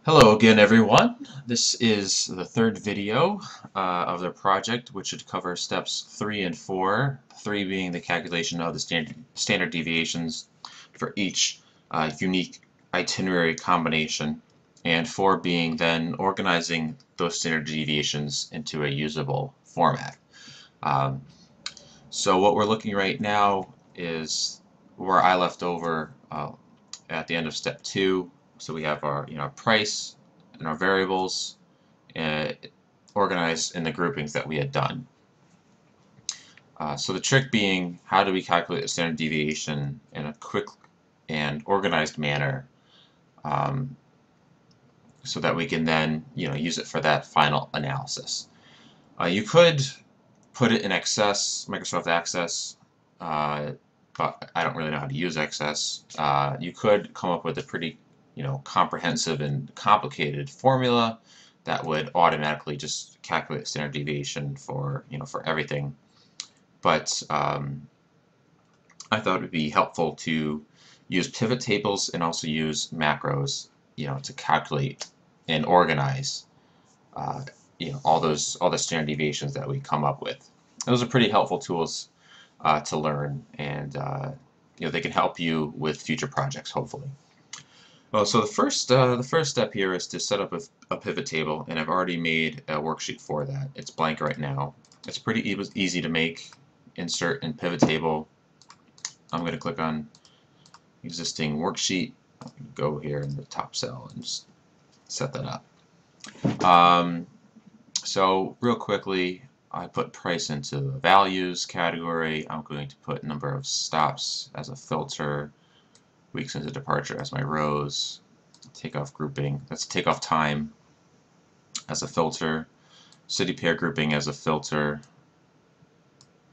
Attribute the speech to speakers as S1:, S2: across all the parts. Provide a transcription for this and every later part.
S1: Hello again, everyone. This is the third video of the project, which should cover steps 3 and 4. 3 being the calculation of the standard deviations for each unique itinerary combination, and 4 being then organizing those standard deviations into a usable format. Um, so what we're looking right now is where I left over at the end of step 2. So we have our price and our variables organized in the groupings that we had done. So the trick being, how do we calculate the standard deviation in a quick and organized manner, so that we can then use it for that final analysis. You could put it in Access, Microsoft Access, but I don't really know how to use Access. You could come up with a pretty comprehensive and complicated formula that would automatically just calculate standard deviation for for everything. But I thought it would be helpful to use pivot tables and also use macros, to calculate and organize, all the standard deviations that we come up with. Those are pretty helpful tools to learn, and they can help you with future projects, hopefully. Well, so the first step here is to set up a pivot table, and I've already made a worksheet for that. It's blank right now. It's pretty easy to make. Insert in pivot table. I'm going to click on existing worksheet. Go here in the top cell and just set that up. So real quickly, I put price into the values category. I'm going to put number of stops as a filter. Weeks into departure as my rows, takeoff grouping, that's takeoff time as a filter, city pair grouping as a filter,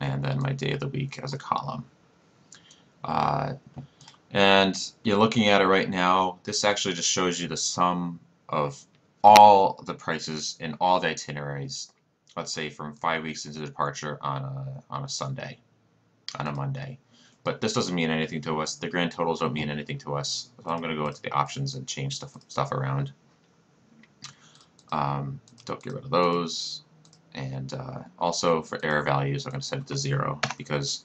S1: and then my day of the week as a column. And you're looking at it right now, this actually just shows you the sum of all the prices in all the itineraries, let's say from 5 weeks into departure on a Sunday, on a Monday. But this doesn't mean anything to us. The grand totals don't mean anything to us. So I'm going to go into the options and change stuff around. Don't get rid of those. And also for error values, I'm going to set it to 0 because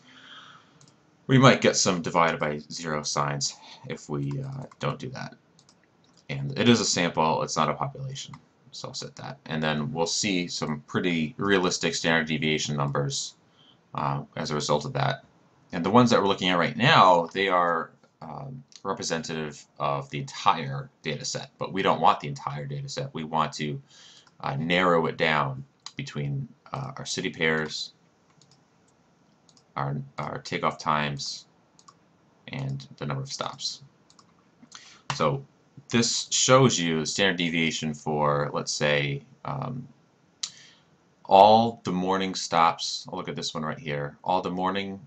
S1: we might get some divided by 0 signs if we don't do that. And it is a sample, it's not a population. So I'll set that. And then we'll see some pretty realistic standard deviation numbers as a result of that. And the ones that we're looking at right now, they are representative of the entire data set, but we don't want the entire data set. We want to narrow it down between our city pairs, our takeoff times, and the number of stops. So this shows you the standard deviation for, let's say, all the morning stops. I'll look at this one right here. All the morning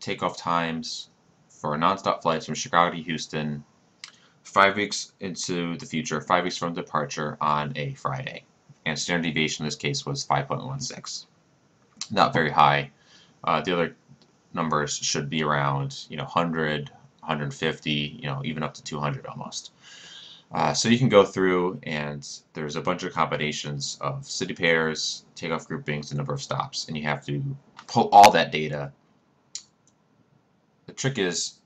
S1: takeoff times for nonstop flights from Chicago to Houston 5 weeks into the future, 5 weeks from departure on a Friday. And standard deviation in this case was 5.16. Not very high. The other numbers should be around 100, 150, even up to 200 almost. So you can go through, and there's a bunch of combinations of city pairs, takeoff groupings, and number of stops, and you have to pull all that data. The trick is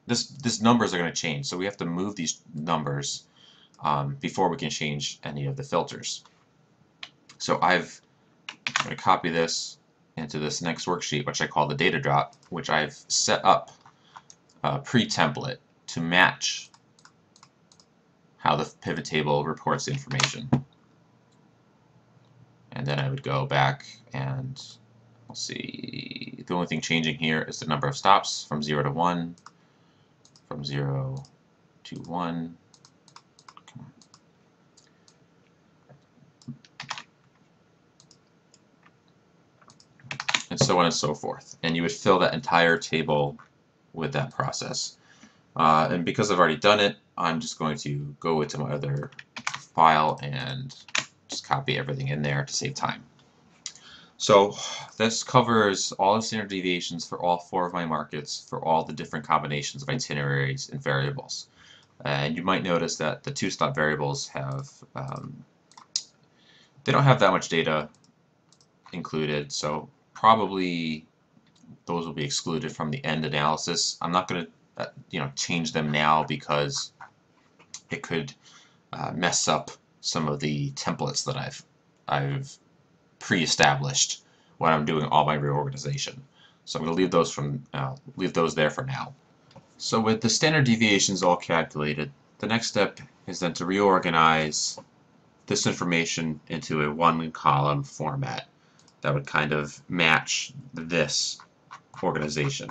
S1: this numbers are going to change, so we have to move these numbers before we can change any of the filters. So I'm going to copy this into this next worksheet, which I call the data drop, which I've set up a pre-template to match how the pivot table reports information. And then I would go back and we'll see, the only thing changing here is the number of stops from 0 to 1, from 0 to 1. Come on. And so on and so forth. And you would fill that entire table with that process. And because I've already done it, I'm just going to go into my other file and just copy everything in there to save time. So this covers all the standard deviations for all 4 of my markets for all the different combinations of itineraries and variables. And you might notice that the two stop variables have, they don't have that much data included, so probably those will be excluded from the end analysis. I'm not going to change them now because it could mess up some of the templates that I've pre-established when I'm doing all my reorganization. So I'm going to leave those there for now. So with the standard deviations all calculated, the next step is then to reorganize this information into a one-column format that would kind of match this organization.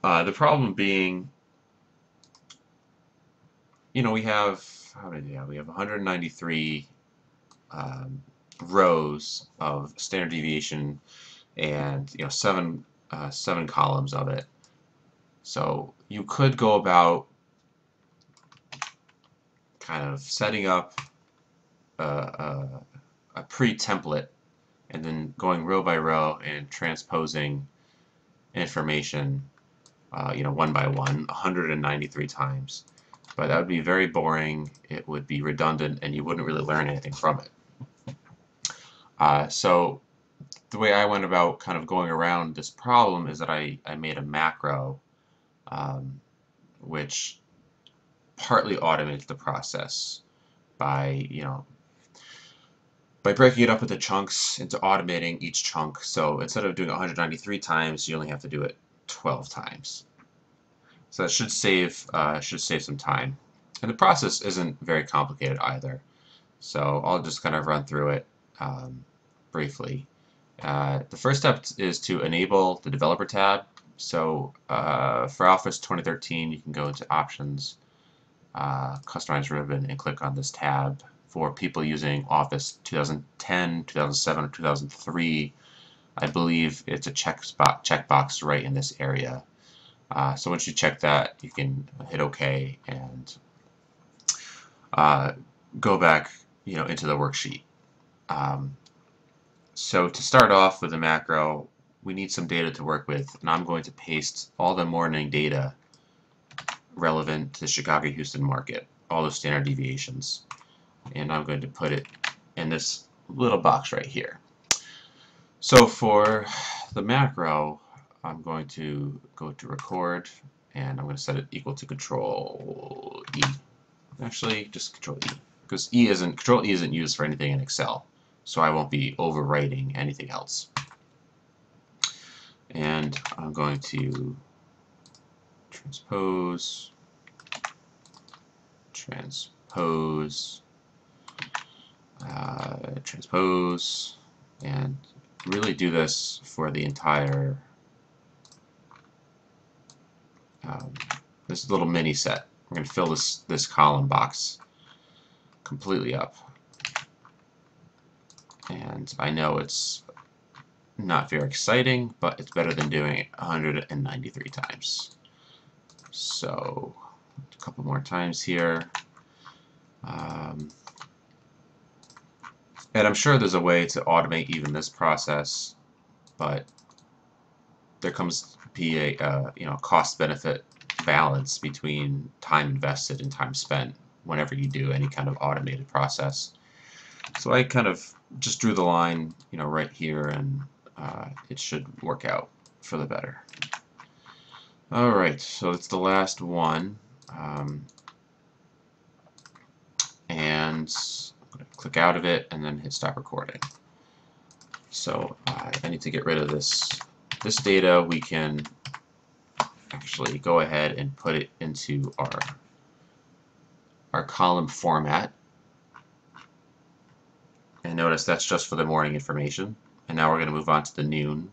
S1: The problem being, we have, how many do we have? We have 193 rows of standard deviation and seven columns of it. So you could go about kind of setting up a pre-template and then going row by row and transposing information one by one 193 times. But that would be very boring, it would be redundant, and you wouldn't really learn anything from it. So the way I went about kind of going around this problem is that I made a macro which partly automates the process by breaking it up into chunks, into automating each chunk. So instead of doing 193 times, you only have to do it 12 times. So that should save some time. And the process isn't very complicated either. So I'll just kind of run through it briefly. The first step is to enable the developer tab. So for Office 2013, you can go into Options, Customize Ribbon, and click on this tab. For people using Office 2010, 2007, or 2003, I believe it's a checkbox right in this area. So once you check that, you can hit OK and go back into the worksheet. So to start off with the macro, we need some data to work with, and I'm going to paste all the morning data relevant to the Chicago-Houston market, all the standard deviations, and I'm going to put it in this little box right here. So for the macro, I'm going to go to record, and I'm going to set it equal to Control E. Actually, just Control E, because Control E isn't used for anything in Excel, so I won't be overwriting anything else. And I'm going to transpose, and really do this for the entire this little mini set. We're going to fill this column box completely up, and I know it's not very exciting, but it's better than doing it 193 times. So a couple more times here. And I'm sure there's a way to automate even this process, but there comes to be a cost-benefit balance between time invested and time spent whenever you do any kind of automated process. So I kind of just drew the line, right here, and it should work out for the better. All right, so it's the last one, and I'm going to click out of it and then hit stop recording. So I need to get rid of this data. We can actually go ahead and put it into our column format. And notice that's just for the morning information. And now we're going to move on to the noon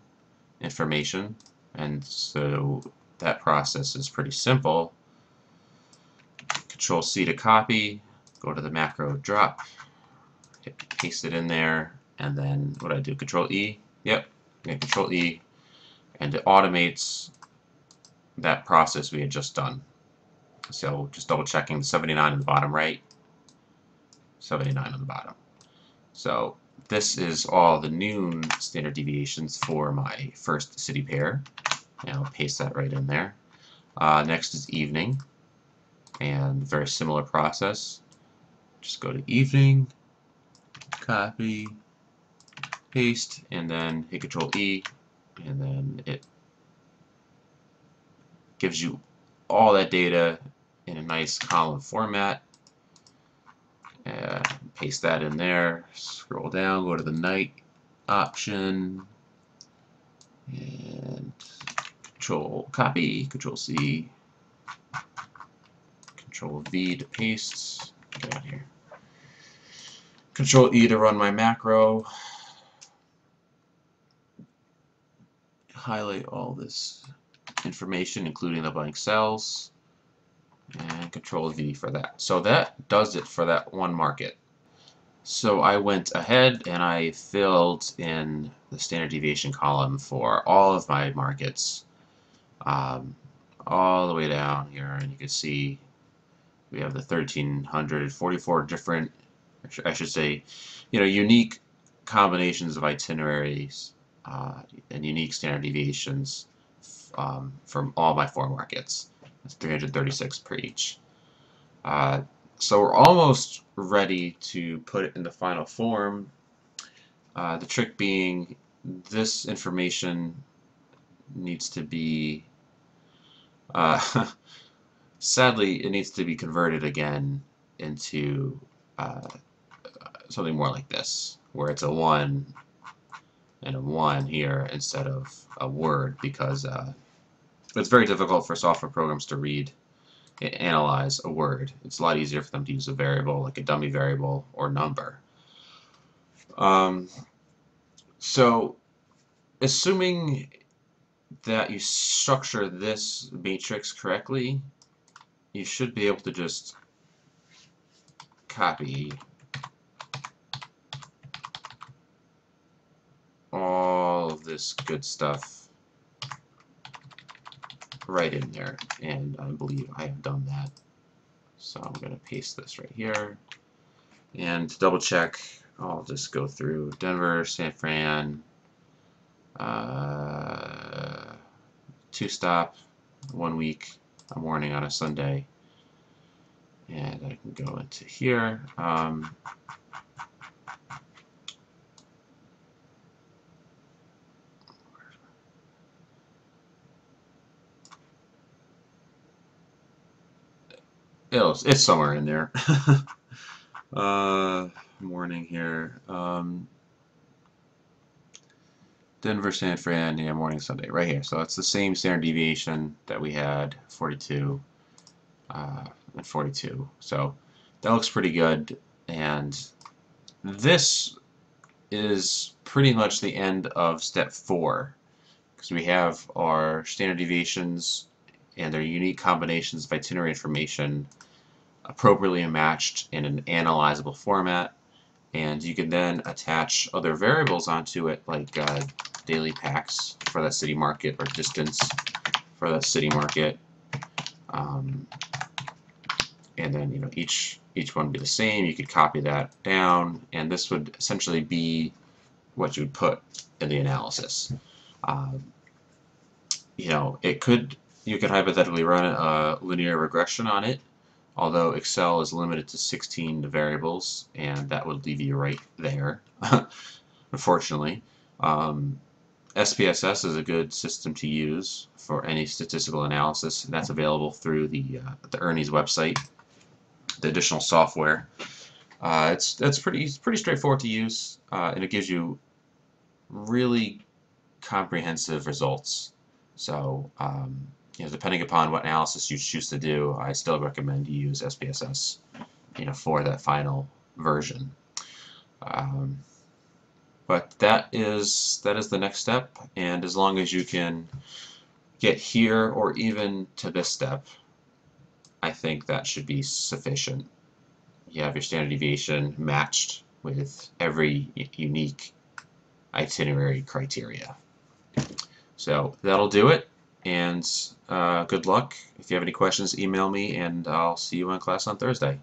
S1: information. And so that process is pretty simple. Control C to copy, go to the macro drop, paste it in there, and then what I do, Control E, yep, and Control E, and it automates that process we had just done. So just double checking the 79 on the bottom right, 79 on the bottom. So this is all the noon standard deviations for my first city pair, and I'll paste that right in there. Next is evening, and very similar process. Just go to evening, copy, paste, and then hit Control E, and then it gives you all that data in a nice column format. Paste that in there, scroll down, go to the night option, and Control copy, Control C, Control V to paste. Get out here. Control E to run my macro. Highlight all this information, including the blank cells, and Control V for that. So that does it for that one market. So I went ahead and I filled in the standard deviation column for all of my markets, all the way down here, and you can see we have the 1,344 different, I should say, unique combinations of itineraries and unique standard deviations from all my 4 markets. That's 336 per each. So we're almost ready to put it in the final form. The trick being, this information needs to be, sadly, it needs to be converted again into something more like this, where it's a 1 and a 1 here instead of a word, because it's very difficult for software programs to read and analyze a word. It's a lot easier for them to use a variable, like a dummy variable or number. So assuming that you structure this matrix correctly, you should be able to just copy all of this good stuff right in there, and I believe I have done that. So I'm going to paste this right here, and to double check, I'll just go through Denver, San Fran, 2-stop, 1 week, a morning on a Sunday, and I can go into here. It's somewhere in there. Morning here. Denver, San Fran, yeah, morning Sunday, right here. So it's the same standard deviation that we had, 42 and 42. So that looks pretty good. And this is pretty much the end of step 4, because we have our standard deviations and their unique combinations of itinerary information appropriately matched in an analyzable format, and you can then attach other variables onto it, like daily packs for that city market or distance for that city market, and then each one would be the same. You could copy that down, and this would essentially be what you would put in the analysis. You could hypothetically run a linear regression on it, although Excel is limited to 16 variables, and that would leave you right there, unfortunately. SPSS is a good system to use for any statistical analysis, and that's available through the Ernie's website, the additional software. It's pretty straightforward to use, and it gives you really comprehensive results. So depending upon what analysis you choose to do, I still recommend you use SPSS, for that final version. But that is the next step, and as long as you can get here or even to this step, I think that should be sufficient. You have your standard deviation matched with every unique itinerary criteria. So that'll do it, and good luck. If you have any questions, email me, and I'll see you in class on Thursday.